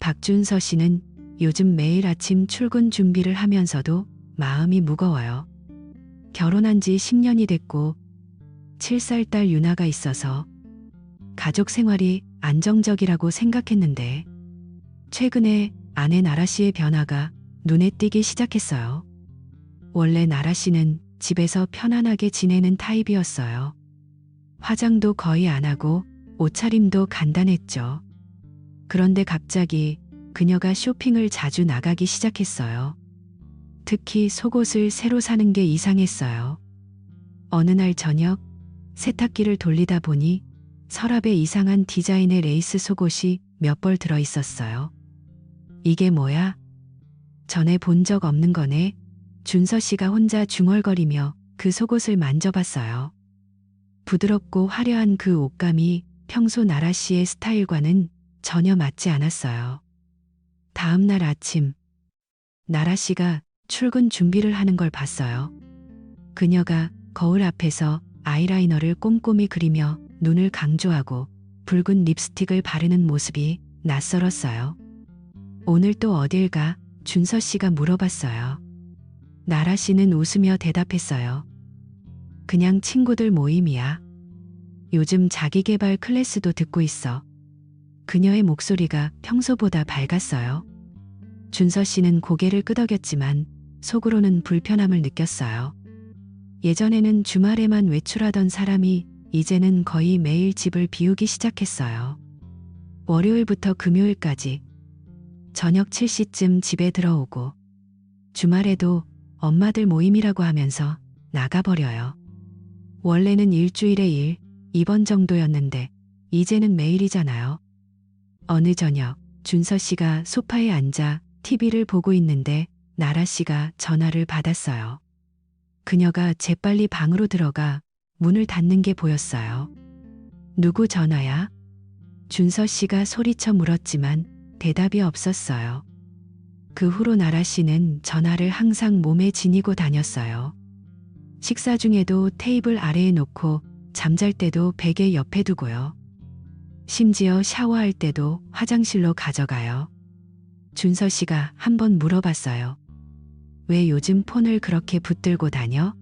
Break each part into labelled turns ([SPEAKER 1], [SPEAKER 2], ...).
[SPEAKER 1] 박준서 씨는 요즘 매일 아침 출근 준비를 하면서도 마음이 무거워요. 결혼한 지 10년이 됐고 7살 딸 유나가 있어서 가족 생활이 안정적이라고 생각했는데 최근에 아내 나라 씨의 변화가 눈에 띄기 시작했어요. 원래 나라 씨는 집에서 편안하게 지내는 타입이었어요. 화장도 거의 안 하고 옷차림도 간단했죠. 그런데 갑자기 그녀가 쇼핑을 자주 나가기 시작했어요. 특히 속옷을 새로 사는 게 이상했어요. 어느 날 저녁 세탁기를 돌리다 보니 서랍에 이상한 디자인의 레이스 속옷이 몇 벌 들어 있었어요. 이게 뭐야? 전에 본 적 없는 거네. 준서 씨가 혼자 중얼거리며 그 속옷을 만져봤어요. 부드럽고 화려한 그 옷감이 평소 나라 씨의 스타일과는 전혀 맞지 않았어요. 다음 날 아침, 나라 씨가 출근 준비를 하는 걸 봤어요. 그녀가 거울 앞에서 아이라이너를 꼼꼼히 그리며 눈을 강조하고 붉은 립스틱을 바르는 모습이 낯설었어요. 오늘 또 어딜 가? 준서 씨가 물어봤어요. 나라 씨는 웃으며 대답했어요. 그냥 친구들 모임이야. 요즘 자기계발 클래스도 듣고 있어. 그녀의 목소리가 평소보다 밝았어요. 준서 씨는 고개를 끄덕였지만 속으로는 불편함을 느꼈어요. 예전에는 주말에만 외출하던 사람이 이제는 거의 매일 집을 비우기 시작했어요. 월요일부터 금요일까지 저녁 7시쯤 집에 들어오고 주말에도 엄마들 모임이라고 하면서 나가버려요. 원래는 일주일에 2번 정도였는데 이제는 매일이잖아요. 어느 저녁 준서 씨가 소파에 앉아 TV를 보고 있는데 나라 씨가 전화를 받았어요. 그녀가 재빨리 방으로 들어가 문을 닫는 게 보였어요. 누구 전화야? 준서 씨가 소리쳐 물었지만 대답이 없었어요. 그 후로 나라 씨는 전화를 항상 몸에 지니고 다녔어요. 식사 중에도 테이블 아래에 놓고 잠잘 때도 베개 옆에 두고요. 심지어 샤워할 때도 화장실로 가져가요. 준서 씨가 한번 물어봤어요. 왜 요즘 폰을 그렇게 붙들고 다녀?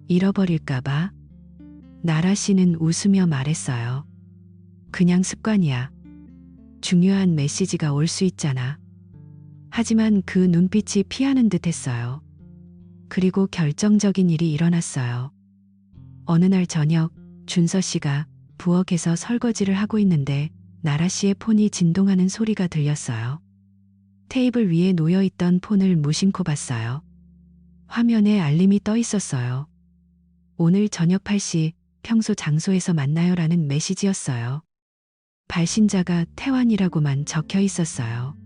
[SPEAKER 1] 잃어버릴까봐? 나라 씨는 웃으며 말했어요. 그냥 습관이야. 중요한 메시지가 올 수 있잖아. 하지만 그 눈빛이 피하는 듯 했어요. 그리고 결정적인 일이 일어났어요. 어느 날 저녁 준서 씨가 부엌에서 설거지를 하고 있는데 나라 씨의 폰이 진동하는 소리가 들렸어요. 테이블 위에 놓여있던 폰을 무심코 봤어요. 화면에 알림이 떠 있었어요. 오늘 저녁 8시 평소 장소에서 만나요라는 메시지였어요. 발신자가 태환이라고만 적혀 있었어요.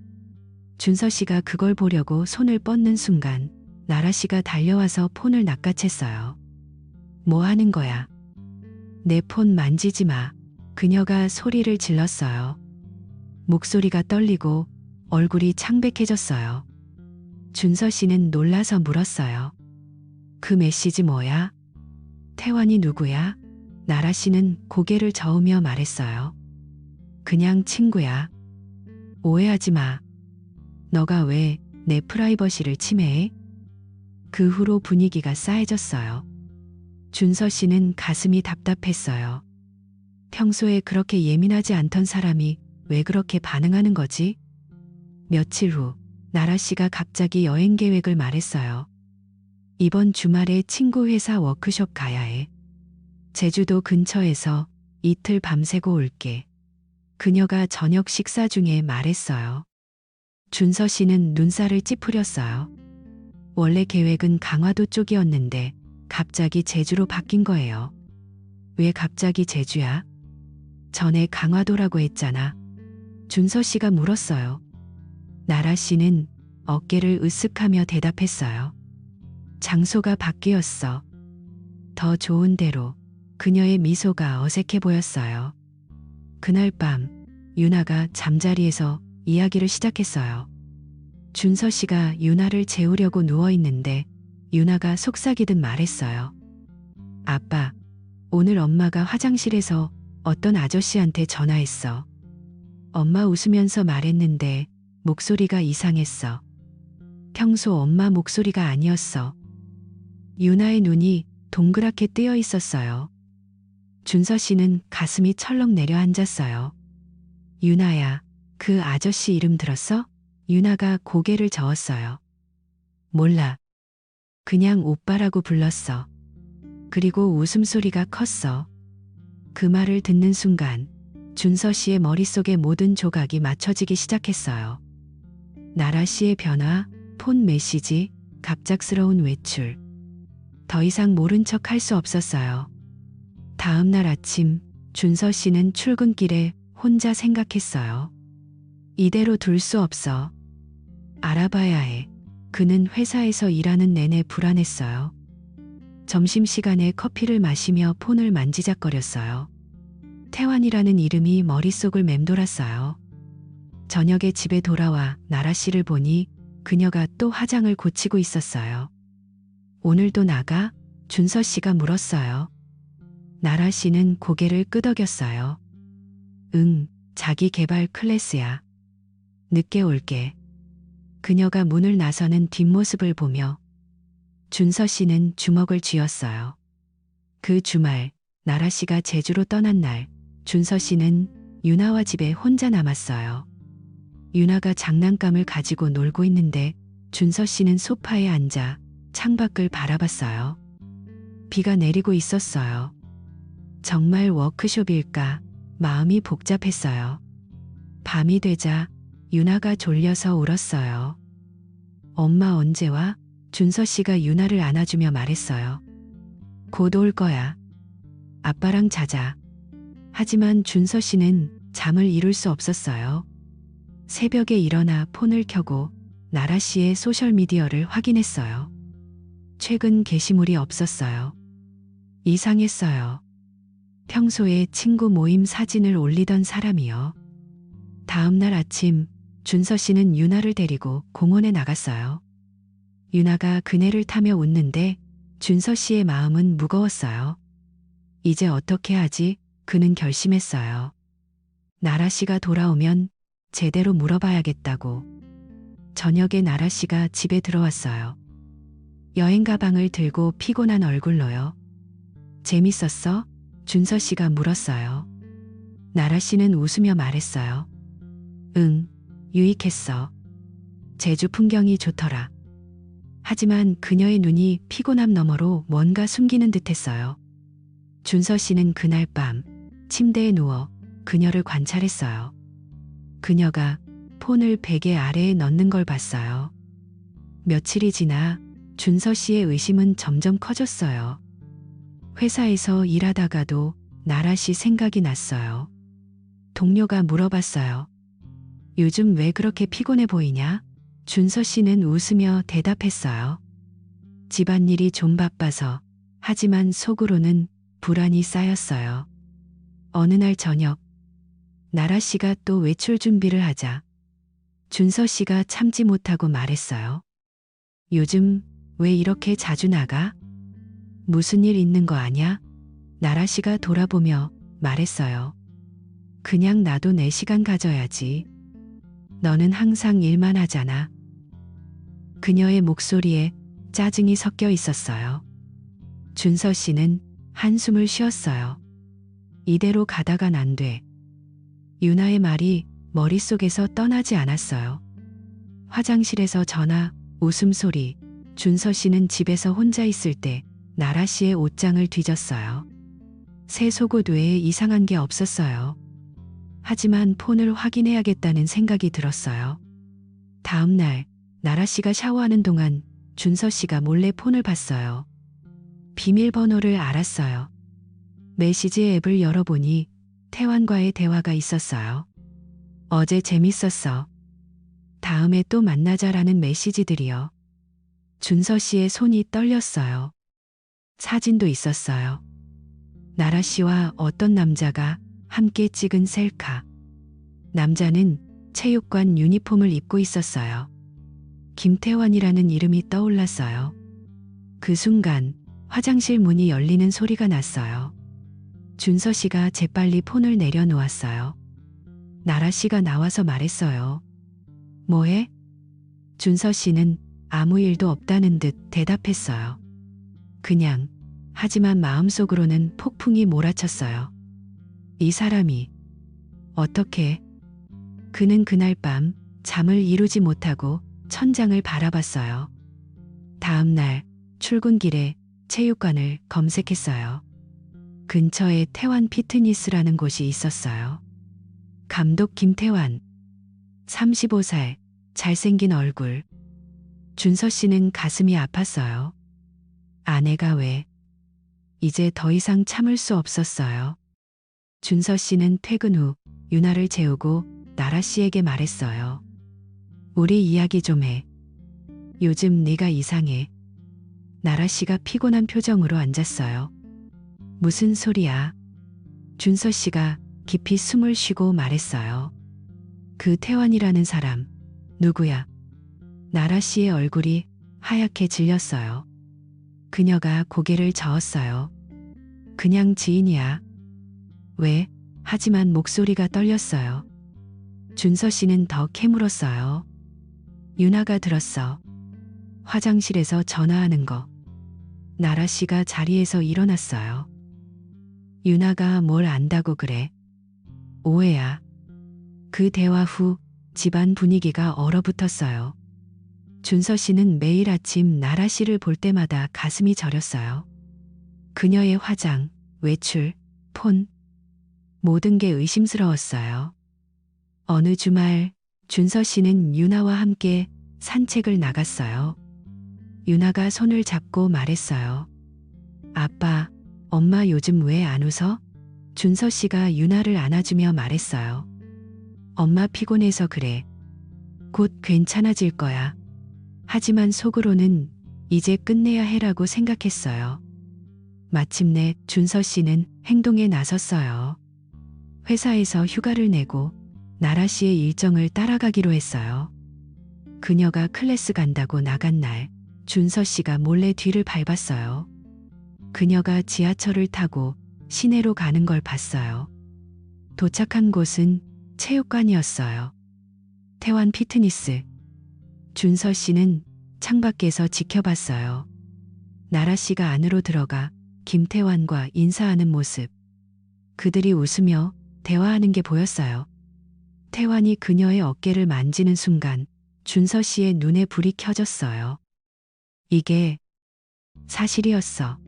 [SPEAKER 1] 준서 씨가 그걸 보려고 손을 뻗는 순간 나라 씨가 달려와서 폰을 낚아챘어요. 뭐 하는 거야? 내 폰 만지지 마. 그녀가 소리를 질렀어요. 목소리가 떨리고 얼굴이 창백해졌어요. 준서 씨는 놀라서 물었어요. 그 메시지 뭐야? 태환이 누구야? 나라 씨는 고개를 저으며 말했어요. 그냥 친구야. 오해하지 마. 너가 왜 내 프라이버시를 침해해? 그 후로 분위기가 싸해졌어요. 준서 씨는 가슴이 답답했어요. 평소에 그렇게 예민하지 않던 사람이 왜 그렇게 반응하는 거지? 며칠 후 나라 씨가 갑자기 여행 계획을 말했어요. 이번 주말에 친구 회사 워크숍 가야 해. 제주도 근처에서 이틀 밤새고 올게. 그녀가 저녁 식사 중에 말했어요. 준서 씨는 눈살을 찌푸렸어요. 원래 계획은 강화도 쪽이었는데 갑자기 제주로 바뀐 거예요. 왜 갑자기 제주야? 전에 강화도라고 했잖아. 준서 씨가 물었어요. 나라 씨는 어깨를 으쓱하며 대답했어요. 장소가 바뀌었어. 더 좋은 데로. 그녀의 미소가 어색해 보였어요. 그날 밤 유나가 잠자리에서 이야기를 시작했어요. 준서 씨가 유나를 재우려고 누워있는데 유나가 속삭이듯 말했어요. 아빠, 오늘 엄마가 화장실에서 어떤 아저씨한테 전화했어. 엄마 웃으면서 말했는데 목소리가 이상했어. 평소 엄마 목소리가 아니었어. 유나의 눈이 동그랗게 뜨여 있었어요. 준서 씨는 가슴이 철렁 내려앉았어요. 유나야, 그 아저씨 이름 들었어? 유나가 고개를 저었어요. 몰라. 그냥 오빠라고 불렀어. 그리고 웃음소리가 컸어. 그 말을 듣는 순간 준서 씨의 머릿속에 모든 조각이 맞춰지기 시작했어요. 나라 씨의 변화, 폰 메시지, 갑작스러운 외출. 더 이상 모른 척 할 수 없었어요. 다음 날 아침 준서 씨는 출근길에 혼자 생각했어요. 이대로 둘 수 없어. 알아봐야 해. 그는 회사에서 일하는 내내 불안했어요. 점심시간에 커피를 마시며 폰을 만지작거렸어요. 태환이라는 이름이 머릿속을 맴돌았어요. 저녁에 집에 돌아와 나라 씨를 보니 그녀가 또 화장을 고치고 있었어요. 오늘도 나가? 준서 씨가 물었어요. 나라 씨는 고개를 끄덕였어요. 응, 자기 개발 클래스야. 늦게 올게. 그녀가 문을 나서는 뒷모습을 보며 준서 씨는 주먹을 쥐었어요. 그 주말 나라 씨가 제주로 떠난 날 준서 씨는 유나와 집에 혼자 남았어요. 유나가 장난감을 가지고 놀고 있는데 준서 씨는 소파에 앉아 창밖을 바라봤어요. 비가 내리고 있었어요. 정말 워크숍일까? 마음이 복잡했어요. 밤이 되자 유나가 졸려서 울었어요. 엄마 언제 와? 준서 씨가 유나를 안아주며 말했어요. 곧 올 거야. 아빠랑 자자. 하지만 준서 씨는 잠을 이룰 수 없었어요. 새벽에 일어나 폰을 켜고 나라 씨의 소셜미디어를 확인했어요. 최근 게시물이 없었어요. 이상했어요. 평소에 친구 모임 사진을 올리던 사람이요. 다음 날 아침 준서 씨는 유나를 데리고 공원에 나갔어요. 유나가 그네를 타며 웃는데 준서 씨의 마음은 무거웠어요. 이제 어떻게 하지? 그는 결심했어요. 나라 씨가 돌아오면 제대로 물어봐야겠다고. 저녁에 나라 씨가 집에 들어왔어요. 여행 가방을 들고 피곤한 얼굴로요. 재밌었어? 준서 씨가 물었어요. 나라 씨는 웃으며 말했어요. 응, 유익했어. 제주 풍경이 좋더라. 하지만 그녀의 눈이 피곤함 너머로 뭔가 숨기는 듯했어요. 준서 씨는 그날 밤 침대에 누워 그녀를 관찰했어요. 그녀가 폰을 베개 아래에 넣는 걸 봤어요. 며칠이 지나 준서 씨의 의심은 점점 커졌어요. 회사에서 일하다가도 나라 씨 생각이 났어요. 동료가 물어봤어요. 요즘 왜 그렇게 피곤해 보이냐? 준서 씨는 웃으며 대답했어요. 집안일이 좀 바빠서. 하지만 속으로는 불안이 쌓였어요. 어느 날 저녁 나라 씨가 또 외출 준비를 하자 준서 씨가 참지 못하고 말했어요. 요즘 왜 이렇게 자주 나가? 무슨 일 있는 거 아냐? 나라 씨가 돌아보며 말했어요. 그냥 나도 내 시간 가져야지. 너는 항상 일만 하잖아. 그녀의 목소리에 짜증이 섞여 있었어요. 준서 씨는 한숨을 쉬었어요. 이대로 가다간 안 돼. 유나의 말이 머릿속에서 떠나지 않았어요. 화장실에서 전화, 웃음소리, 준서 씨는 집에서 혼자 있을 때 나라 씨의 옷장을 뒤졌어요. 새 속옷 외에 이상한 게 없었어요. 하지만 폰을 확인해야겠다는 생각이 들었어요. 다음 날 나라 씨가 샤워하는 동안 준서 씨가 몰래 폰을 봤어요. 비밀번호를 알았어요. 메시지 앱을 열어보니 태환과의 대화가 있었어요. 어제 재밌었어. 다음에 또 만나자라는 메시지들이요. 준서 씨의 손이 떨렸어요. 사진도 있었어요. 나라 씨와 어떤 남자가 함께 찍은 셀카. 남자는 체육관 유니폼을 입고 있었어요. 김태환이라는 이름이 떠올랐어요. 그 순간 화장실 문이 열리는 소리가 났어요. 준서 씨가 재빨리 폰을 내려놓았어요. 나라 씨가 나와서 말했어요. 뭐해? 준서 씨는 아무 일도 없다는 듯 대답했어요. 그냥. 하지만 마음속으로는 폭풍이 몰아쳤어요. 이 사람이 어떻게? 그는 그날 밤 잠을 이루지 못하고 천장을 바라봤어요. 다음 날 출근길에 체육관을 검색했어요. 근처에 태환 피트니스라는 곳이 있었어요. 감독 김태환. 35살, 잘생긴 얼굴. 준서 씨는 가슴이 아팠어요. 아내가 왜? 이제 더 이상 참을 수 없었어요. 준서 씨는 퇴근 후 유나를 재우고 나라 씨에게 말했어요. 우리 이야기 좀 해. 요즘 네가 이상해. 나라 씨가 피곤한 표정으로 앉았어요. 무슨 소리야? 준서 씨가 깊이 숨을 쉬고 말했어요. 그 태환이라는 사람, 누구야? 나라 씨의 얼굴이 하얗게 질렸어요. 그녀가 고개를 저었어요. 그냥 지인이야. 왜? 하지만 목소리가 떨렸어요. 준서 씨는 더 캐물었어요. 유나가 들었어. 화장실에서 전화하는 거. 나라 씨가 자리에서 일어났어요. 유나가 뭘 안다고 그래? 오해야. 그 대화 후 집안 분위기가 얼어붙었어요. 준서 씨는 매일 아침 나라 씨를 볼 때마다 가슴이 저렸어요. 그녀의 화장, 외출, 폰, 모든 게 의심스러웠어요. 어느 주말 준서 씨는 유나와 함께 산책을 나갔어요. 유나가 손을 잡고 말했어요. 아빠, 엄마 요즘 왜 안 웃어? 준서 씨가 유나를 안아주며 말했어요. 엄마 피곤해서 그래. 곧 괜찮아질 거야. 하지만 속으로는 이제 끝내야 해라고 생각했어요. 마침내 준서 씨는 행동에 나섰어요. 회사에서 휴가를 내고 나라 씨의 일정을 따라가기로 했어요. 그녀가 클래스 간다고 나간 날 준서 씨가 몰래 뒤를 밟았어요. 그녀가 지하철을 타고 시내로 가는 걸 봤어요. 도착한 곳은 체육관이었어요. 태환 피트니스. 준서 씨는 창밖에서 지켜봤어요. 나라 씨가 안으로 들어가 김태환과 인사하는 모습. 그들이 웃으며 대화하는 게 보였어요. 태환이 그녀의 어깨를 만지는 순간 준서 씨의 눈에 불이 켜졌어요. 이게 사실이었어.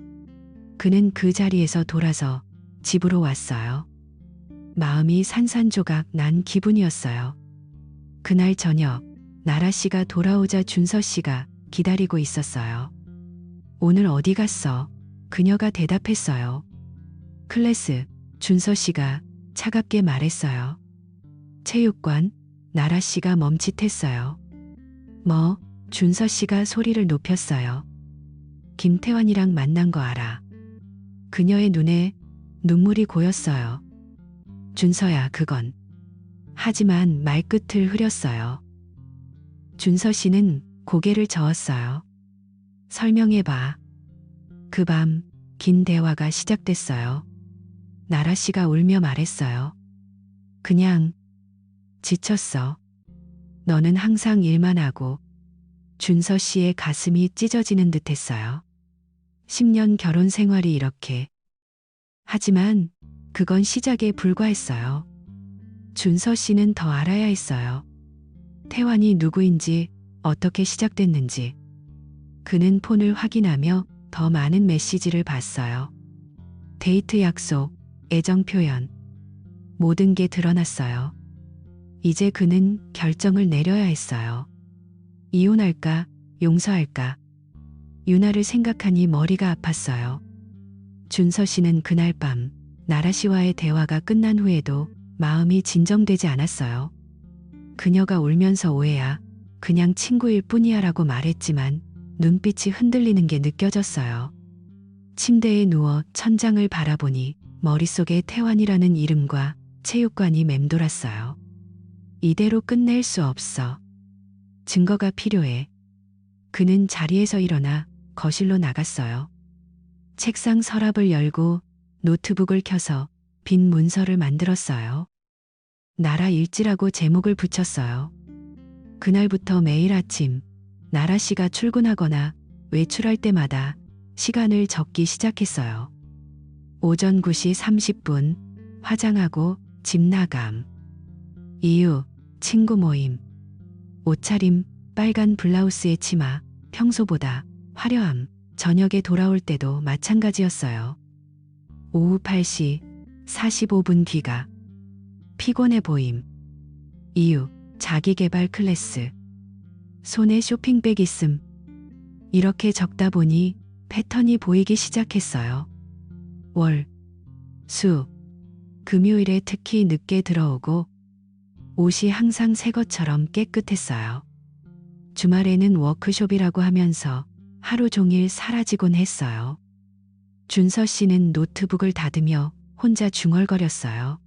[SPEAKER 1] 그는 그 자리에서 돌아서 집으로 왔어요. 마음이 산산조각 난 기분이었어요. 그날 저녁 나라 씨가 돌아오자 준서 씨가 기다리고 있었어요. 오늘 어디 갔어? 그녀가 대답했어요. 클래스. 준서 씨가 차갑게 말했어요. 체육관. 나라 씨가 멈칫했어요. 뭐? 준서 씨가 소리를 높였어요. 김태환이랑 만난 거 알아. 그녀의 눈에 눈물이 고였어요. 준서야, 그건. 하지만 말끝을 흐렸어요. 준서 씨는 고개를 저었어요. 설명해봐. 그 밤 긴 대화가 시작됐어요. 나라 씨가 울며 말했어요. 그냥 지쳤어. 너는 항상 일만 하고. 준서 씨의 가슴이 찢어지는 듯 했어요. 10년 결혼 생활이 이렇게. 하지만 그건 시작에 불과했어요. 준서 씨는 더 알아야 했어요. 태환이 누구인지, 어떻게 시작됐는지. 그는 폰을 확인하며 더 많은 메시지를 봤어요. 데이트 약속, 애정 표현. 모든 게 드러났어요. 이제 그는 결정을 내려야 했어요. 이혼할까, 용서할까. 유나를 생각하니 머리가 아팠어요. 준서 씨는 그날 밤 나라 씨와의 대화가 끝난 후에도 마음이 진정되지 않았어요. 그녀가 울면서 오해야, 그냥 친구일 뿐이야 라고 말했지만 눈빛이 흔들리는 게 느껴졌어요. 침대에 누워 천장을 바라보니 머릿속에 태환이라는 이름과 체육관이 맴돌았어요. 이대로 끝낼 수 없어. 증거가 필요해. 그는 자리에서 일어나 거실로 나갔어요. 책상 서랍을 열고 노트북을 켜서 빈 문서를 만들었어요. 나라 일지라고 제목을 붙였어요. 그날부터 매일 아침 나라 씨가 출근하거나 외출할 때마다 시간을 적기 시작했어요. 오전 9시 30분 화장하고 집 나감. 이유 친구 모임. 옷차림 빨간 블라우스에 치마 평소보다 화려함. 저녁에 돌아올 때도 마찬가지였어요. 오후 8시 45분 귀가. 피곤해 보임. 이유 자기계발 클래스. 손에 쇼핑백 있음. 이렇게 적다 보니 패턴이 보이기 시작했어요. 월, 수, 금요일에 특히 늦게 들어오고 옷이 항상 새 것처럼 깨끗했어요. 주말에는 워크숍이라고 하면서 하루 종일 사라지곤 했어요. 준서 씨는 노트북을 닫으며 혼자 중얼거렸어요.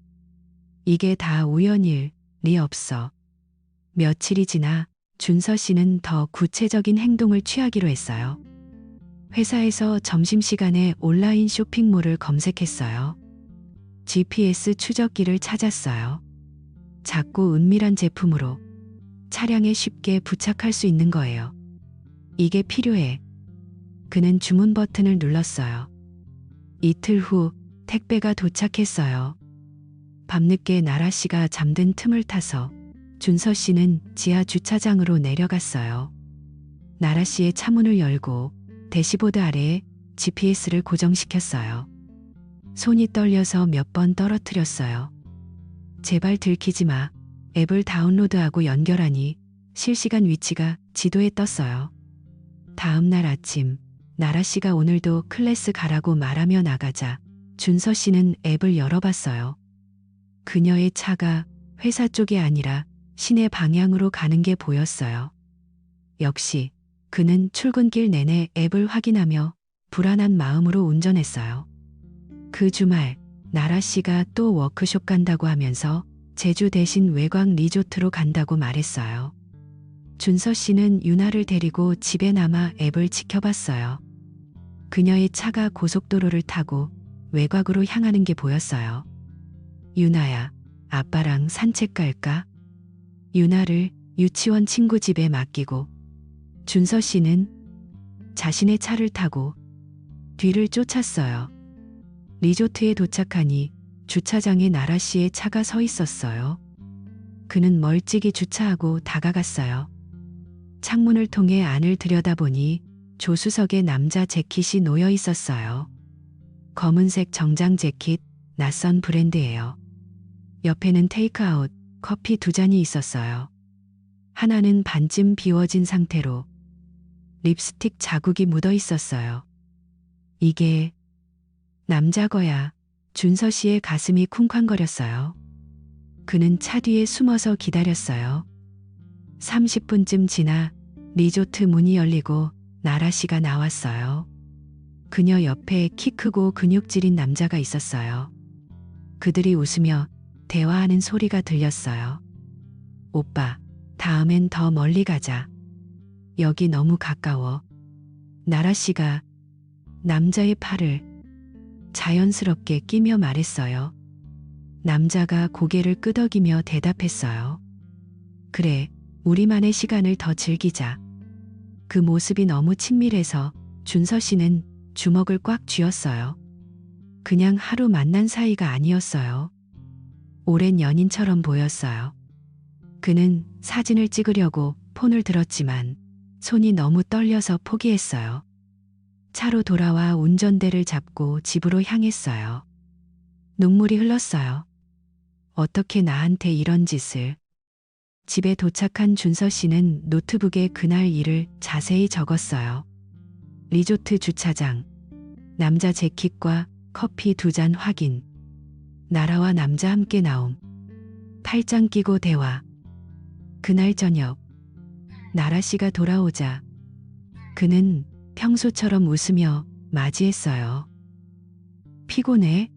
[SPEAKER 1] 이게 다 우연일이 없어. 며칠이 지나 준서 씨는 더 구체적인 행동을 취하기로 했어요. 회사에서 점심시간에 온라인 쇼핑몰을 검색했어요. GPS 추적기를 찾았어요. 작고 은밀한 제품으로 차량에 쉽게 부착할 수 있는 거예요. 이게 필요해. 그는 주문 버튼을 눌렀어요. 이틀 후 택배가 도착했어요. 밤늦게 나라 씨가 잠든 틈을 타서 준서 씨는 지하 주차장으로 내려갔어요. 나라 씨의 차문을 열고 대시보드 아래에 GPS를 고정시켰어요. 손이 떨려서 몇 번 떨어뜨렸어요. 제발 들키지 마. 앱을 다운로드하고 연결하니 실시간 위치가 지도에 떴어요. 다음 날 아침 나라 씨가 오늘도 클래스 가라고 말하며 나가자 준서 씨는 앱을 열어봤어요. 그녀의 차가 회사 쪽이 아니라 시내 방향으로 가는 게 보였어요. 역시 그는 출근길 내내 앱을 확인하며 불안한 마음으로 운전했어요. 그 주말 나라 씨가 또 워크숍 간다고 하면서 제주 대신 외곽 리조트로 간다고 말했어요. 준서 씨는 유나를 데리고 집에 남아 앱을 지켜봤어요. 그녀의 차가 고속도로를 타고 외곽으로 향하는 게 보였어요. 유나야, 아빠랑 산책 갈까? 유나를 유치원 친구 집에 맡기고 준서 씨는 자신의 차를 타고 뒤를 쫓았어요. 리조트에 도착하니 주차장에 나라 씨의 차가 서 있었어요. 그는 멀찍이 주차하고 다가갔어요. 창문을 통해 안을 들여다보니 조수석에 남자 재킷이 놓여 있었어요. 검은색 정장 재킷, 낯선 브랜드예요. 옆에는 테이크아웃, 커피 2잔이 있었어요. 하나는 반쯤 비워진 상태로 립스틱 자국이 묻어 있었어요. 이게 남자 거야. 준서 씨의 가슴이 쿵쾅거렸어요. 그는 차 뒤에 숨어서 기다렸어요. 30분쯤 지나 리조트 문이 열리고 나라 씨가 나왔어요. 그녀 옆에 키 크고 근육질인 남자가 있었어요. 그들이 웃으며 대화하는 소리가 들렸어요. 오빠, 다음엔 더 멀리 가자. 여기 너무 가까워. 나라 씨가 남자의 팔을 자연스럽게 끼며 말했어요. 남자가 고개를 끄덕이며 대답했어요. 그래, 우리만의 시간을 더 즐기자. 그 모습이 너무 친밀해서 준서 씨는 주먹을 꽉 쥐었어요. 그냥 하루 만난 사이가 아니었어요. 오랜 연인처럼 보였어요. 그는 사진을 찍으려고 폰을 들었지만 손이 너무 떨려서 포기했어요. 차로 돌아와 운전대를 잡고 집으로 향했어요. 눈물이 흘렀어요. 어떻게 나한테 이런 짓을. 집에 도착한 준서 씨는 노트북에 그날 일을 자세히 적었어요. 리조트 주차장, 남자 재킷과 커피 2잔 확인, 나라와 남자 함께 나옴, 팔짱 끼고 대화. 그날 저녁, 나라 씨가 돌아오자 그는 평소처럼 웃으며 맞이했어요. 피곤해?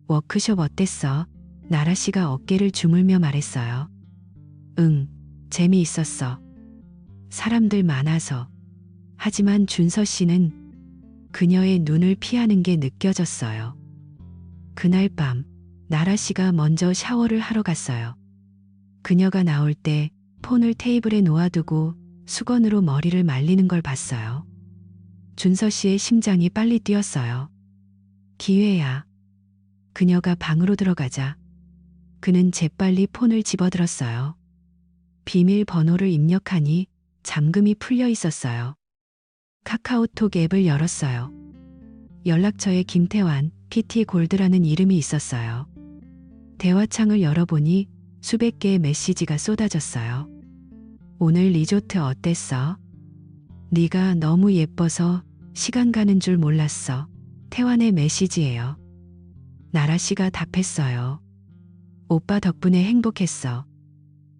[SPEAKER 1] 워크숍 어땠어? 나라 씨가 어깨를 주물며 말했어요. 응, 재미있었어. 사람들 많아서. 하지만 준서 씨는 그녀의 눈을 피하는 게 느껴졌어요. 그날 밤 나라 씨가 먼저 샤워를 하러 갔어요. 그녀가 나올 때 폰을 테이블에 놓아두고 수건으로 머리를 말리는 걸 봤어요. 준서 씨의 심장이 빨리 뛰었어요. 기회야. 그녀가 방으로 들어가자 그는 재빨리 폰을 집어들었어요. 비밀번호를 입력하니 잠금이 풀려 있었어요. 카카오톡 앱을 열었어요. 연락처에 김태환, PT 골드라는 이름이 있었어요. 대화창을 열어보니 수백 개의 메시지가 쏟아졌어요. 오늘 리조트 어땠어? 네가 너무 예뻐서 시간 가는 줄 몰랐어. 태환의 메시지예요. 나라 씨가 답했어요. 오빠 덕분에 행복했어.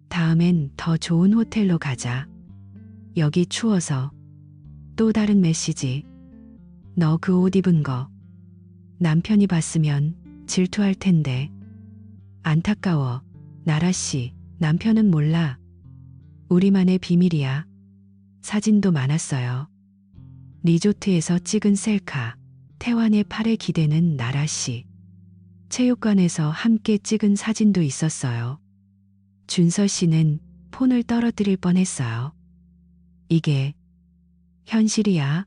[SPEAKER 1] 다음엔 더 좋은 호텔로 가자. 여기 추워서. 또 다른 메시지. 너 그 옷 입은 거 남편이 봤으면 질투할 텐데. 안타까워. 나라 씨, 남편은 몰라. 우리만의 비밀이야. 사진도 많았어요. 리조트에서 찍은 셀카. 태환의 팔에 기대는 나라 씨. 체육관에서 함께 찍은 사진도 있었어요. 준서 씨는 폰을 떨어뜨릴 뻔했어요. 이게 현실이야?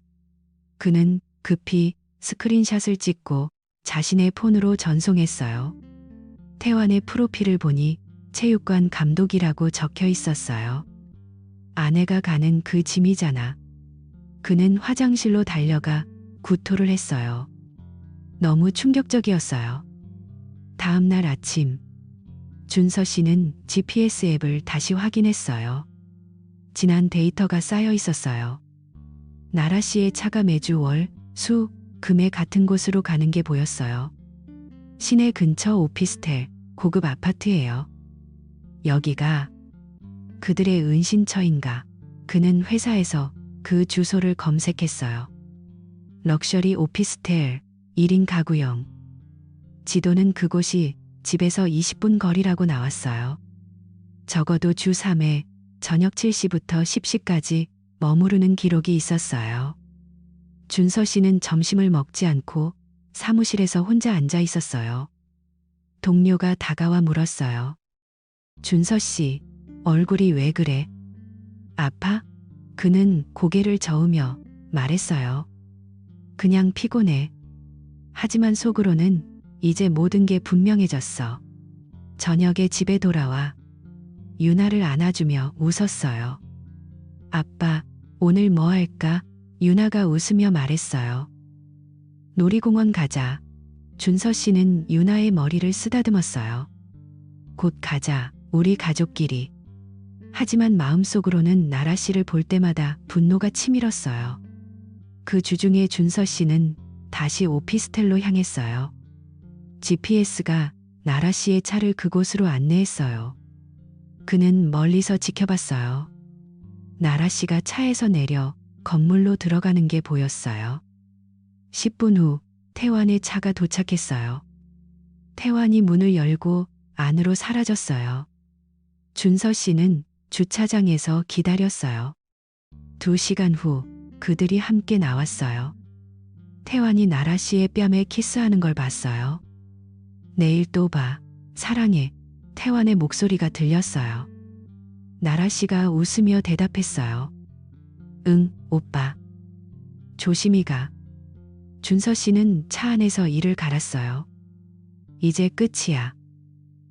[SPEAKER 1] 그는 급히 스크린샷을 찍고 자신의 폰으로 전송했어요. 태환의 프로필을 보니 체육관 감독이라고 적혀 있었어요. 아내가 가는 그 짐이잖아. 그는 화장실로 달려가 구토를 했어요. 너무 충격적이었어요. 다음 날 아침, 준서 씨는 GPS 앱을 다시 확인했어요. 지난 데이터가 쌓여 있었어요. 나라 씨의 차가 매주 월, 수, 금에 같은 곳으로 가는 게 보였어요. 시내 근처 오피스텔, 고급 아파트예요. 여기가 그들의 은신처인가? 그는 회사에서 그 주소를 검색했어요. 럭셔리 오피스텔, 1인 가구형. 지도는 그곳이 집에서 20분 거리라고 나왔어요. 적어도 주 3회 저녁 7시부터 10시까지 머무르는 기록이 있었어요. 준서 씨는 점심을 먹지 않고 사무실에서 혼자 앉아 있었어요. 동료가 다가와 물었어요. 준서 씨, 얼굴이 왜 그래? 아파? 그는 고개를 저으며 말했어요. 그냥 피곤해. 하지만 속으로는 이제 모든 게 분명해졌어. 저녁에 집에 돌아와 유나를 안아주며 웃었어요. 아빠, 오늘 뭐 할까? 유나가 웃으며 말했어요. 놀이공원 가자. 준서 씨는 유나의 머리를 쓰다듬었어요. 곧 가자, 우리 가족끼리. 하지만 마음속으로는 나라 씨를 볼 때마다 분노가 치밀었어요. 그 주중에 준서 씨는 다시 오피스텔로 향했어요. GPS가 나라 씨의 차를 그곳으로 안내했어요. 그는 멀리서 지켜봤어요. 나라 씨가 차에서 내려 건물로 들어가는 게 보였어요. 10분 후 태환의 차가 도착했어요. 태환이 문을 열고 안으로 사라졌어요. 준서 씨는 주차장에서 기다렸어요. 2시간 후 그들이 함께 나왔어요. 태환이 나라 씨의 뺨에 키스하는 걸 봤어요. 내일 또 봐. 사랑해. 태환의 목소리가 들렸어요. 나라 씨가 웃으며 대답했어요. 응, 오빠. 조심히 가. 준서 씨는 차 안에서 이를 갈았어요. 이제 끝이야.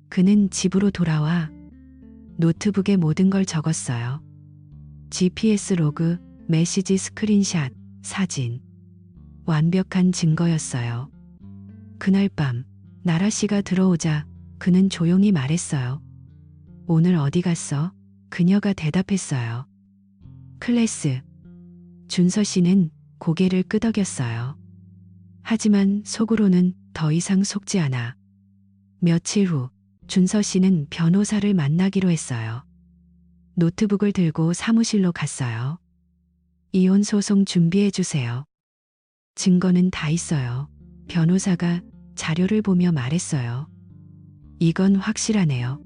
[SPEAKER 1] 그는 집으로 돌아와 노트북에 모든 걸 적었어요. GPS 로그, 메시지 스크린샷, 사진. 완벽한 증거였어요. 그날 밤 나라 씨가 들어오자 그는 조용히 말했어요. 오늘 어디 갔어? 그녀가 대답했어요. 클래스. 준서 씨는 고개를 끄덕였어요. 하지만 속으로는 더 이상 속지 않아. 며칠 후 준서 씨는 변호사를 만나기로 했어요. 노트북을 들고 사무실로 갔어요. 이혼 소송 준비해 주세요. 증거는 다 있어요. 변호사가 자료를 보며 말했어요. 이건 확실하네요.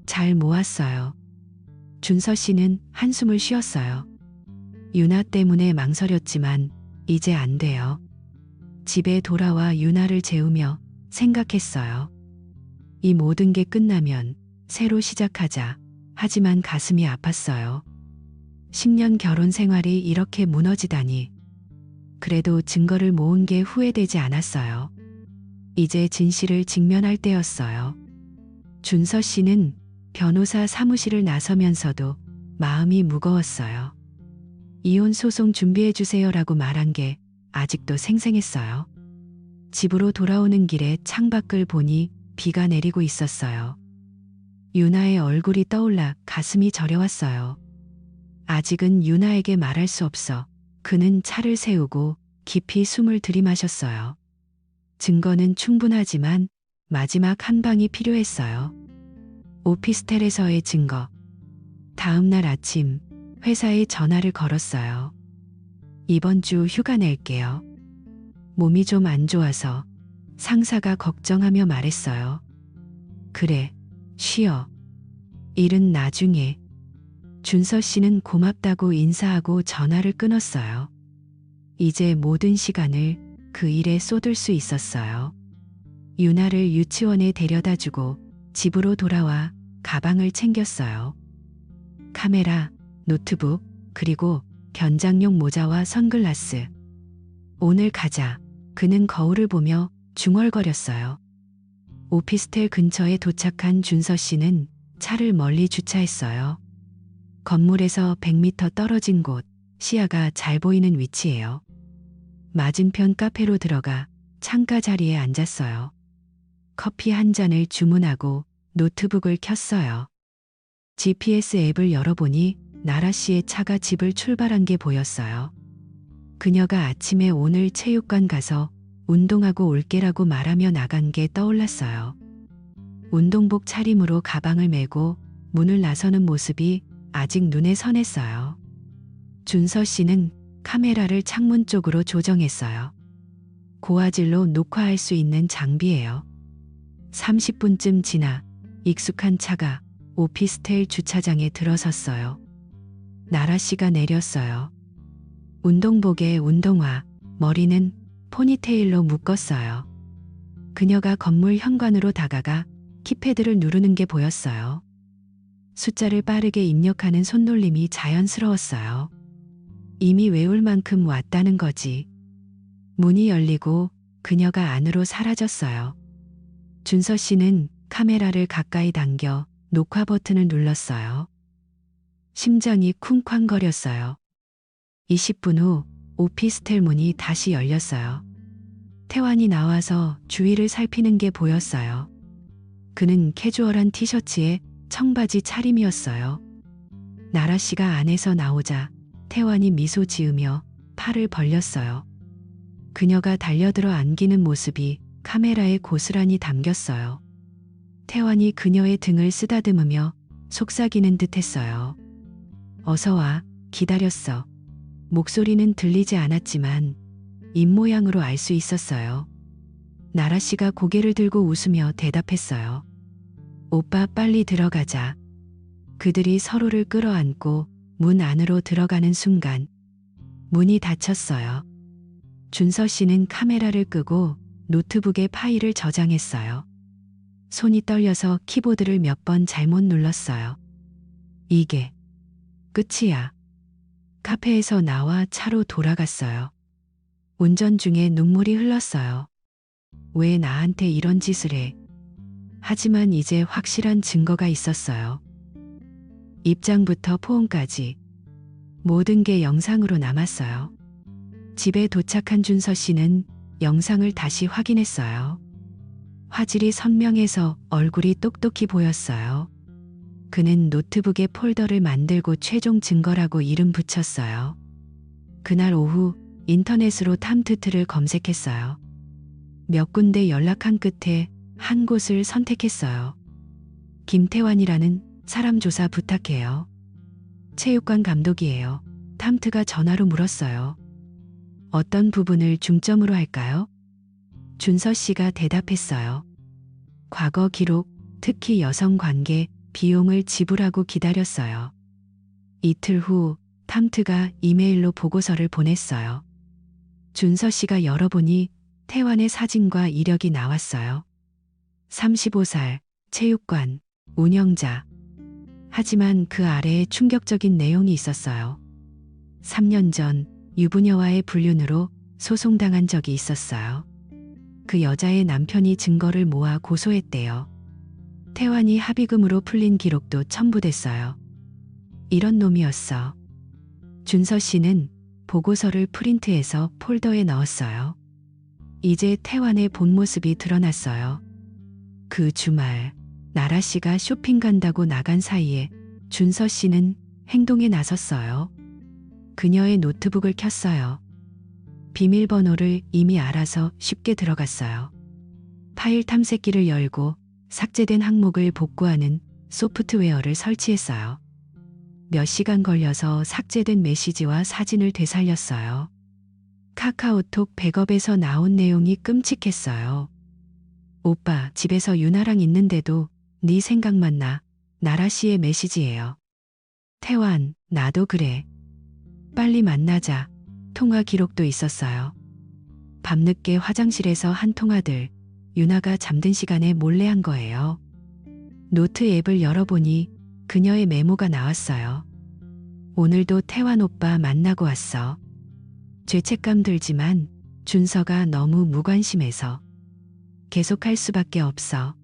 [SPEAKER 1] 잘 모았어요. 준서 씨는 한숨을 쉬었어요. 유나 때문에 망설였지만 이제 안 돼요. 집에 돌아와 유나를 재우며 생각했어요. 이 모든 게 끝나면 새로 시작하자. 하지만 가슴이 아팠어요. 10년 결혼 생활이 이렇게 무너지다니. 그래도 증거를 모은 게 후회되지 않았어요. 이제 진실을 직면할 때였어요. 준서 씨는 변호사 사무실을 나서면서도 마음이 무거웠어요. 이혼 소송 준비해 주세요라고 말한 게 아직도 생생했어요. 집으로 돌아오는 길에 창밖을 보니 비가 내리고 있었어요. 유나의 얼굴이 떠올라 가슴이 저려왔어요. 아직은 유나에게 말할 수 없어 그는 차를 세우고 깊이 숨을 들이마셨어요. 증거는 충분하지만 마지막 한 방이 필요했어요. 오피스텔에서의 증거. 다음 날 아침 회사에 전화를 걸었어요. 이번 주 휴가 낼게요. 몸이 좀 안 좋아서. 상사가 걱정하며 말했어요. 그래, 쉬어. 일은 나중에. 준서 씨는 고맙다고 인사하고 전화를 끊었어요. 이제 모든 시간을 그 일에 쏟을 수 있었어요. 유나를 유치원에 데려다주고 집으로 돌아와 가방을 챙겼어요. 카메라, 노트북, 그리고 견장용 모자와 선글라스. 오늘 가자. 그는 거울을 보며 중얼거렸어요. 오피스텔 근처에 도착한 준서 씨는 차를 멀리 주차했어요. 건물에서 100m 떨어진 곳, 시야가 잘 보이는 위치예요. 맞은편 카페로 들어가 창가 자리에 앉았어요. 커피 한 잔을 주문하고 노트북을 켰어요. GPS 앱을 열어보니 나라 씨의 차가 집을 출발한 게 보였어요. 그녀가 아침에 오늘 체육관 가서 운동하고 올게라고 말하며 나간 게 떠올랐어요. 운동복 차림으로 가방을 메고 문을 나서는 모습이 아직 눈에 선했어요. 준서 씨는 카메라를 창문 쪽으로 조정했어요. 고화질로 녹화할 수 있는 장비예요. 30분쯤 지나 익숙한 차가 오피스텔 주차장에 들어섰어요. 나라 씨가 내렸어요. 운동복에 운동화, 머리는 포니테일로 묶었어요. 그녀가 건물 현관으로 다가가 키패드를 누르는 게 보였어요. 숫자를 빠르게 입력하는 손놀림이 자연스러웠어요. 이미 외울 만큼 왔다는 거지. 문이 열리고 그녀가 안으로 사라졌어요. 준서 씨는 카메라를 가까이 당겨 녹화 버튼을 눌렀어요. 심장이 쿵쾅거렸어요. 20분 후 오피스텔 문이 다시 열렸어요. 태환이 나와서 주위를 살피는 게 보였어요. 그는 캐주얼한 티셔츠에 청바지 차림이었어요. 나라 씨가 안에서 나오자 태환이 미소 지으며 팔을 벌렸어요. 그녀가 달려들어 안기는 모습이 카메라에 고스란히 담겼어요. 태환이 그녀의 등을 쓰다듬으며 속삭이는 듯 했어요. 어서 와, 기다렸어. 목소리는 들리지 않았지만 입모양으로 알 수 있었어요. 나라 씨가 고개를 들고 웃으며 대답했어요. 오빠 빨리 들어가자. 그들이 서로를 끌어안고 문 안으로 들어가는 순간 문이 닫혔어요. 준서 씨는 카메라를 끄고 노트북에 파일을 저장했어요. 손이 떨려서 키보드를 몇 번 잘못 눌렀어요. 이게 끝이야. 카페에서 나와 차로 돌아갔어요. 운전 중에 눈물이 흘렀어요. 왜 나한테 이런 짓을 해? 하지만 이제 확실한 증거가 있었어요. 입장부터 포옹까지 모든 게 영상으로 남았어요. 집에 도착한 준서 씨는 영상을 다시 확인했어요. 화질이 선명해서 얼굴이 똑똑히 보였어요. 그는 노트북에 폴더를 만들고 최종 증거라고 이름 붙였어요. 그날 오후 인터넷으로 탐트트를 검색했어요. 몇 군데 연락한 끝에 한 곳을 선택했어요. 김태환이라는 사람 조사 부탁해요. 체육관 감독이에요. 탐트가 전화로 물었어요. 어떤 부분을 중점으로 할까요? 준서 씨가 대답했어요. 과거 기록, 특히 여성 관계, 비용을 지불하고 기다렸어요. 이틀 후 탐트가 이메일로 보고서를 보냈어요. 준서 씨가 열어보니 태환의 사진과 이력이 나왔어요. 35살, 체육관, 운영자. 하지만 그 아래에 충격적인 내용이 있었어요. 3년 전 유부녀와의 불륜으로 소송당한 적이 있었어요. 그 여자의 남편이 증거를 모아 고소했대요. 태환이 합의금으로 풀린 기록도 첨부됐어요. 이런 놈이었어. 준서 씨는 보고서를 프린트해서 폴더에 넣었어요. 이제 태환의 본 모습이 드러났어요. 그 주말 나라 씨가 쇼핑 간다고 나간 사이에 준서 씨는 행동에 나섰어요. 그녀의 노트북을 켰어요. 비밀번호를 이미 알아서 쉽게 들어갔어요. 파일 탐색기를 열고 삭제된 항목을 복구하는 소프트웨어를 설치했어요. 몇 시간 걸려서 삭제된 메시지와 사진을 되살렸어요. 카카오톡 백업에서 나온 내용이 끔찍했어요. 오빠 집에서 유나랑 있는데도 네 생각만 나. 나라 씨의 메시지예요. 태환, 나도 그래. 빨리 만나자. 통화 기록도 있었어요. 밤늦게 화장실에서 한 통화들, 유나가 잠든 시간에 몰래 한 거예요. 노트 앱을 열어보니 그녀의 메모가 나왔어요. 오늘도 태환 오빠 만나고 왔어. 죄책감 들지만 준서가 너무 무관심해서 계속할 수밖에 없어.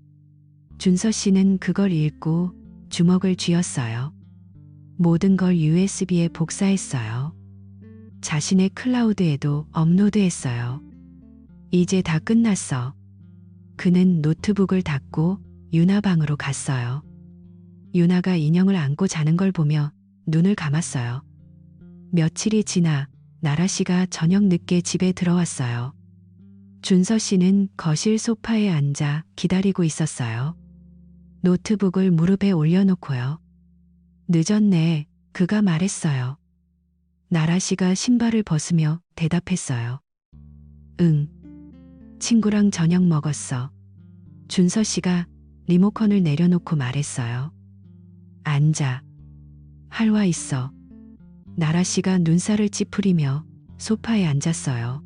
[SPEAKER 1] 준서 씨는 그걸 읽고 주먹을 쥐었어요. 모든 걸 USB에 복사했어요. 자신의 클라우드에도 업로드했어요. 이제 다 끝났어. 그는 노트북을 닫고 유나 방으로 갔어요. 유나가 인형을 안고 자는 걸 보며 눈을 감았어요. 며칠이 지나 나라 씨가 저녁 늦게 집에 들어왔어요. 준서 씨는 거실 소파에 앉아 기다리고 있었어요. 노트북을 무릎에 올려놓고요. 늦었네. 그가 말했어요. 나라 씨가 신발을 벗으며 대답했어요. 응. 친구랑 저녁 먹었어. 준서 씨가 리모컨을 내려놓고 말했어요. 앉아. 할 와 있어. 나라 씨가 눈살을 찌푸리며 소파에 앉았어요.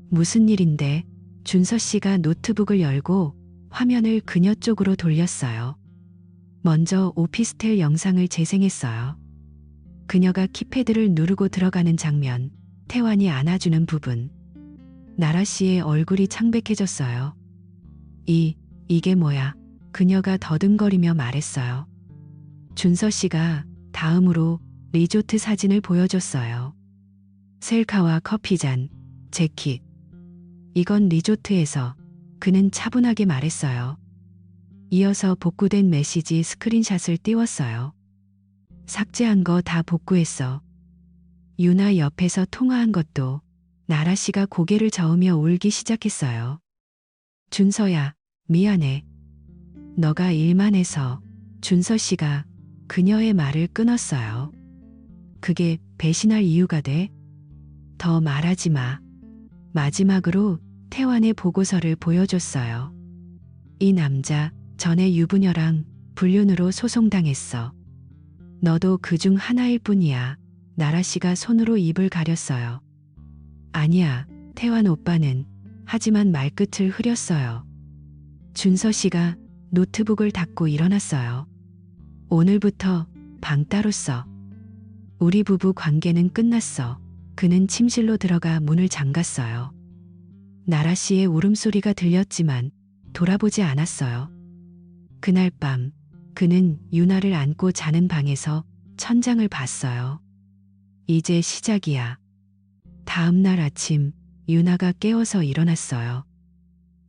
[SPEAKER 1] 무슨 일인데? 준서 씨가 노트북을 열고 화면을 그녀 쪽으로 돌렸어요. 먼저 오피스텔 영상을 재생했어요. 그녀가 키패드를 누르고 들어가는 장면, 태환이 안아주는 부분. 나라 씨의 얼굴이 창백해졌어요. 이게 뭐야? 그녀가 더듬거리며 말했어요. 준서 씨가 다음으로 리조트 사진을 보여줬어요. 셀카와 커피잔, 재킷. 이건 리조트에서. 그는 차분하게 말했어요. 이어서 복구된 메시지 스크린샷을 띄웠어요. 삭제한 거 다 복구했어. 유나 옆에서 통화한 것도. 나라 씨가 고개를 저으며 울기 시작했어요. 준서야, 미안해. 너가 일만 해서. 준서 씨가 그녀의 말을 끊었어요. 그게 배신할 이유가 돼? 더 말하지 마. 마지막으로 태환의 보고서를 보여줬어요. 이 남자 전에 유부녀랑 불륜으로 소송당했어. 너도 그중 하나일 뿐이야. 나라 씨가 손으로 입을 가렸어요. 아니야, 태환 오빠는. 하지만 말끝을 흐렸어요. 준서 씨가 노트북을 닫고 일어났어요. 오늘부터 방 따로 써. 우리 부부 관계는 끝났어. 그는 침실로 들어가 문을 잠갔어요. 나라 씨의 울음소리가 들렸지만 돌아보지 않았어요. 그날 밤 그는 유나를 안고 자는 방에서 천장을 봤어요. 이제 시작이야. 다음 날 아침 유나가 깨어서 일어났어요.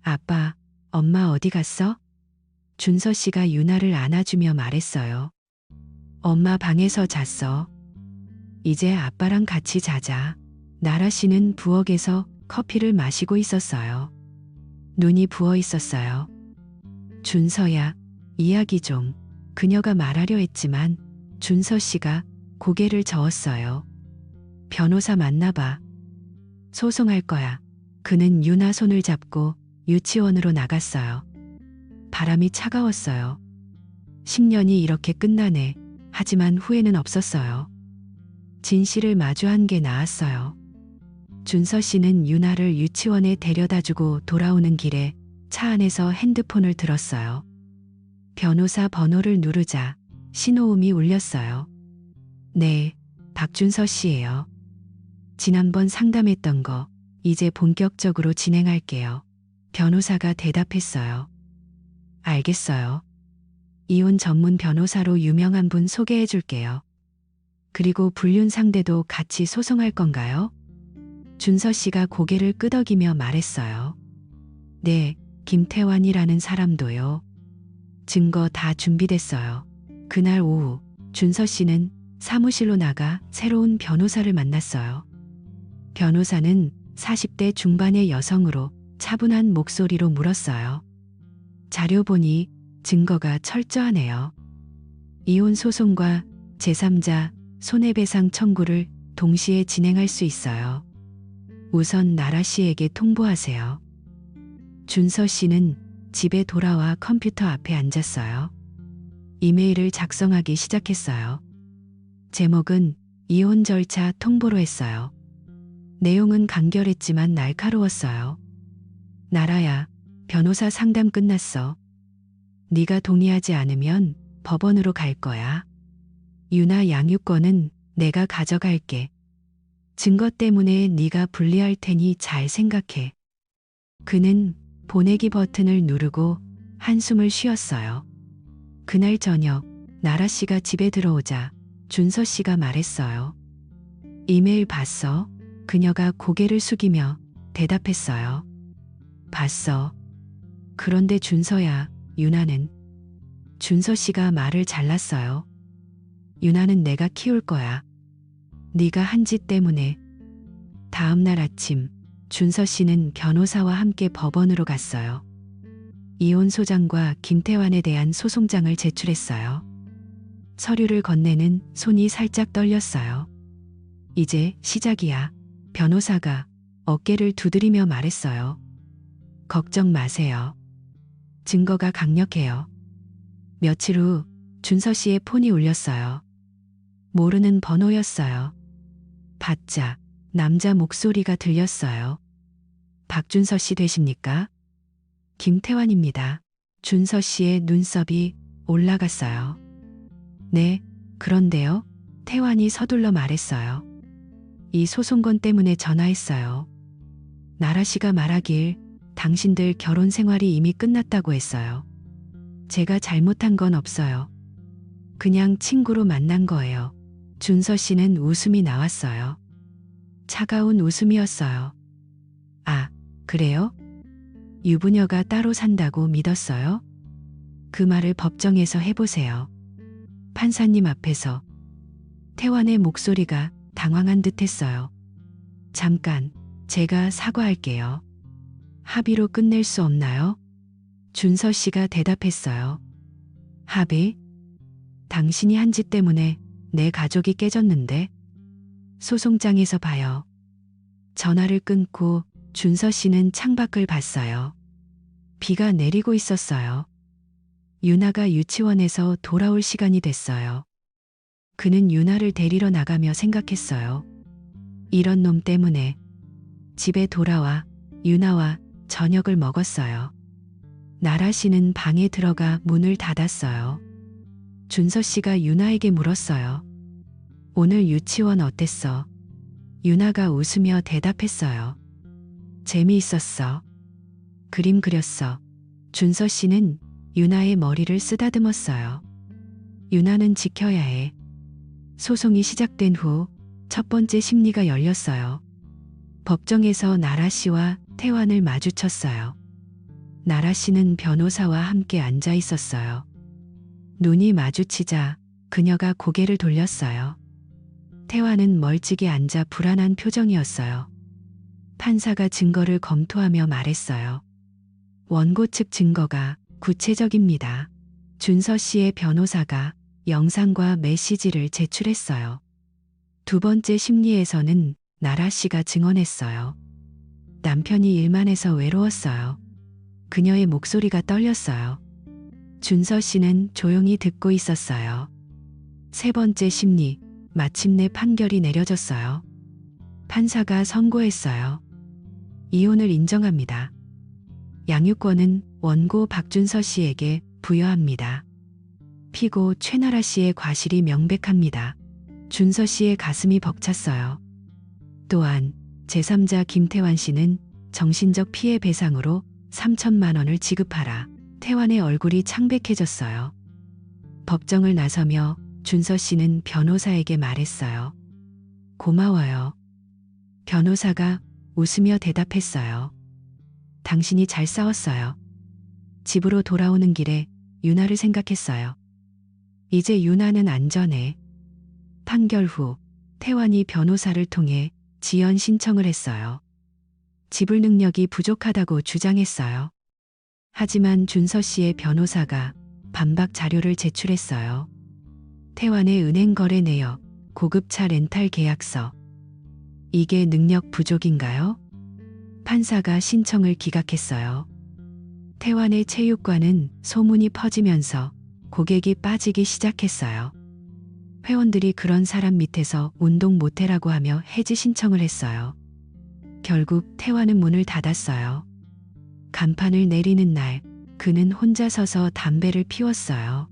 [SPEAKER 1] 아빠, 엄마 어디 갔어? 준서 씨가 유나를 안아주며 말했어요. 엄마 방에서 잤어. 이제 아빠랑 같이 자자. 나라 씨는 부엌에서 커피를 마시고 있었어요. 눈이 부어 있었어요. 준서야, 이야기 좀. 그녀가 말하려 했지만 준서 씨가 고개를 저었어요. 변호사 만나봐. 소송할 거야. 그는 유나 손을 잡고 유치원으로 나갔어요. 바람이 차가웠어요. 10년이 이렇게 끝나네. 하지만 후회는 없었어요. 진실을 마주한 게 나았어요. 준서 씨는 유나를 유치원에 데려다주고 돌아오는 길에 차 안에서 핸드폰을 들었어요. 변호사 번호를 누르자 신호음이 울렸어요. 네, 박준서 씨예요. 지난번 상담했던 거 이제 본격적으로 진행할게요. 변호사가 대답했어요. 알겠어요. 이혼 전문 변호사로 유명한 분 소개해 줄게요. 그리고 불륜 상대도 같이 소송할 건가요? 준서 씨가 고개를 끄덕이며 말했어요. 네, 김태환이라는 사람도요. 증거 다 준비됐어요. 그날 오후 준서 씨는 사무실로 나가 새로운 변호사를 만났어요. 변호사는 40대 중반의 여성으로 차분한 목소리로 물었어요. 자료 보니 증거가 철저하네요. 이혼 소송과 제3자 손해배상 청구를 동시에 진행할 수 있어요. 우선 나라 씨에게 통보하세요. 준서 씨는 집에 돌아와 컴퓨터 앞에 앉았어요. 이메일을 작성하기 시작했어요. 제목은 이혼 절차 통보로 했어요. 내용은 간결했지만 날카로웠어요. 나라야, 변호사 상담 끝났어. 네가 동의하지 않으면 법원으로 갈 거야. 유나 양육권은 내가 가져갈게. 증거 때문에 네가 불리할 테니 잘 생각해. 그는 보내기 버튼을 누르고 한숨을 쉬었어요. 그날 저녁 나라 씨가 집에 들어오자 준서 씨가 말했어요. 이메일 봤어? 그녀가 고개를 숙이며 대답했어요. 봤어. 그런데 준서야, 유나는. 준서 씨가 말을 잘랐어요. 유나는 내가 키울 거야. 네가 한 짓 때문에. 다음 날 아침 준서 씨는 변호사와 함께 법원으로 갔어요. 이혼 소장과 김태환에 대한 소송장을 제출했어요. 서류를 건네는 손이 살짝 떨렸어요. 이제 시작이야. 변호사가 어깨를 두드리며 말했어요. 걱정 마세요. 증거가 강력해요. 며칠 후 준서 씨의 폰이 울렸어요. 모르는 번호였어요. 받자 남자 목소리가 들렸어요. 박준서 씨 되십니까? 김태환입니다. 준서 씨의 눈썹이 올라갔어요. 네, 그런데요. 태환이 서둘러 말했어요. 이 소송건 때문에 전화했어요. 나라 씨가 말하길 당신들 결혼 생활이 이미 끝났다고 했어요. 제가 잘못한 건 없어요. 그냥 친구로 만난 거예요. 준서 씨는 웃음이 나왔어요. 차가운 웃음이었어요. 아, 그래요? 유부녀가 따로 산다고 믿었어요? 그 말을 법정에서 해보세요. 판사님 앞에서. 태환의 목소리가 당황한 듯 했어요. 잠깐, 제가 사과할게요. 합의로 끝낼 수 없나요? 준서 씨가 대답했어요. 합의? 당신이 한 짓 때문에 내 가족이 깨졌는데. 소송장에서 봐요. 전화를 끊고 준서 씨는 창밖을 봤어요. 비가 내리고 있었어요. 유나가 유치원에서 돌아올 시간이 됐어요. 그는 유나를 데리러 나가며 생각했어요. 이런 놈 때문에. 집에 돌아와 유나와 저녁을 먹었어요. 나라 씨는 방에 들어가 문을 닫았어요. 준서 씨가 유나에게 물었어요. 오늘 유치원 어땠어? 유나가 웃으며 대답했어요. 재미있었어. 그림 그렸어. 준서 씨는 유나의 머리를 쓰다듬었어요. 유나는 지켜야 해. 소송이 시작된 후 첫 번째 심리가 열렸어요. 법정에서 나라 씨와 태환을 마주쳤어요. 나라 씨는 변호사와 함께 앉아 있었어요. 눈이 마주치자 그녀가 고개를 돌렸어요. 태환은 멀찍이 앉아 불안한 표정이었어요. 판사가 증거를 검토하며 말했어요. 원고 측 증거가 구체적입니다. 준서 씨의 변호사가 영상과 메시지를 제출했어요. 두 번째 심리에서는 나라 씨가 증언했어요. 남편이 일만 해서 외로웠어요. 그녀의 목소리가 떨렸어요. 준서 씨는 조용히 듣고 있었어요. 세 번째 심리, 마침내 판결이 내려졌어요. 판사가 선고했어요. 이혼을 인정합니다. 양육권은 원고 박준서 씨에게 부여합니다. 피고 최나라 씨의 과실이 명백합니다. 준서 씨의 가슴이 벅찼어요. 또한 제3자 김태환 씨는 정신적 피해 배상으로 3천만 원을 지급하라. 태환의 얼굴이 창백해졌어요. 법정을 나서며 준서 씨는 변호사에게 말했어요. 고마워요. 변호사가 웃으며 대답했어요. 당신이 잘 싸웠어요. 집으로 돌아오는 길에 유나를 생각했어요. 이제 유나는 안전해. 판결 후 태환이 변호사를 통해 지연 신청을 했어요. 지불 능력이 부족하다고 주장했어요. 하지만 준서 씨의 변호사가 반박 자료를 제출했어요. 태환의 은행 거래 내역, 고급차 렌탈 계약서. 이게 능력 부족인가요? 판사가 신청을 기각했어요. 태환의 체육관은 소문이 퍼지면서 고객이 빠지기 시작했어요. 회원들이 그런 사람 밑에서 운동 못해라고 하며 해지 신청을 했어요. 결국 태환은 문을 닫았어요. 간판을 내리는 날 그는 혼자 서서 담배를 피웠어요.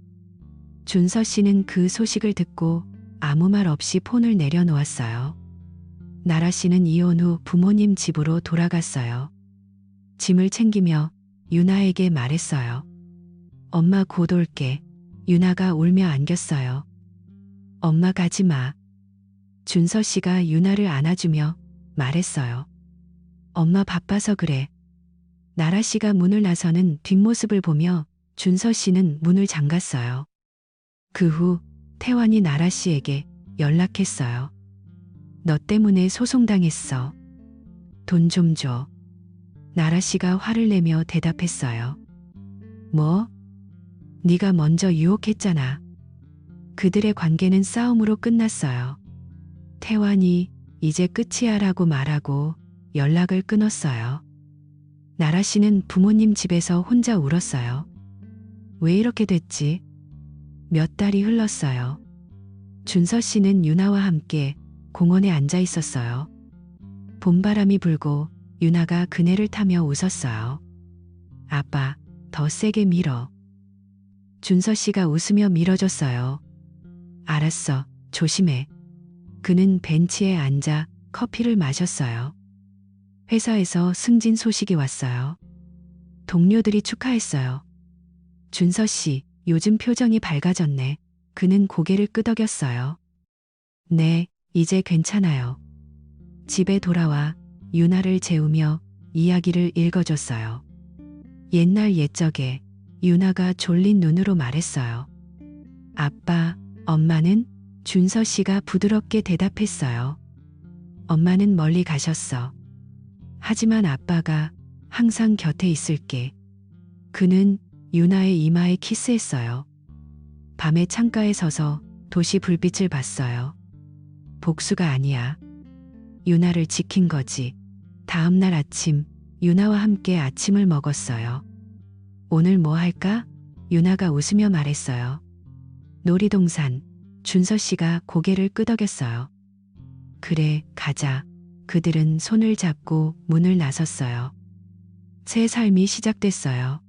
[SPEAKER 1] 준서 씨는 그 소식을 듣고 아무 말 없이 폰을 내려놓았어요. 나라 씨는 이혼 후 부모님 집으로 돌아갔어요. 짐을 챙기며 유나에게 말했어요. 엄마 곧 올게. 유나가 울며 안겼어요. 엄마 가지 마. 준서 씨가 유나를 안아주며 말했어요. 엄마 바빠서 그래. 나라 씨가 문을 나서는 뒷모습을 보며 준서 씨는 문을 잠갔어요. 그 후 태환이 나라 씨에게 연락했어요. 너 때문에 소송당했어. 돈 좀 줘. 나라 씨가 화를 내며 대답했어요. 뭐? 네가 먼저 유혹했잖아. 그들의 관계는 싸움으로 끝났어요. 태환이 이제 끝이야라고 말하고 연락을 끊었어요. 나라 씨는 부모님 집에서 혼자 울었어요. 왜 이렇게 됐지? 몇 달이 흘렀어요. 준서 씨는 유나와 함께 공원에 앉아 있었어요. 봄바람이 불고 유나가 그네를 타며 웃었어요. 아빠, 더 세게 밀어. 준서 씨가 웃으며 밀어줬어요. 알았어, 조심해. 그는 벤치에 앉아 커피를 마셨어요. 회사에서 승진 소식이 왔어요. 동료들이 축하했어요. 준서 씨, 요즘 표정이 밝아졌네. 그는 고개를 끄덕였어요. 네, 이제 괜찮아요. 집에 돌아와 유나를 재우며 이야기를 읽어줬어요. 옛날 옛적에 유나가 졸린 눈으로 말했어요. 아빠, 엄마는? 준서 씨가 부드럽게 대답했어요. 엄마는 멀리 가셨어. 하지만 아빠가 항상 곁에 있을게. 그는 유나의 이마에 키스했어요. 밤에 창가에 서서 도시 불빛을 봤어요. 복수가 아니야. 유나를 지킨 거지. 다음 날 아침 유나와 함께 아침을 먹었어요. 오늘 뭐 할까? 유나가 웃으며 말했어요. 놀이동산. 준서 씨가 고개를 끄덕였어요. 그래, 가자. 그들은 손을 잡고 문을 나섰어요. 새 삶이 시작됐어요.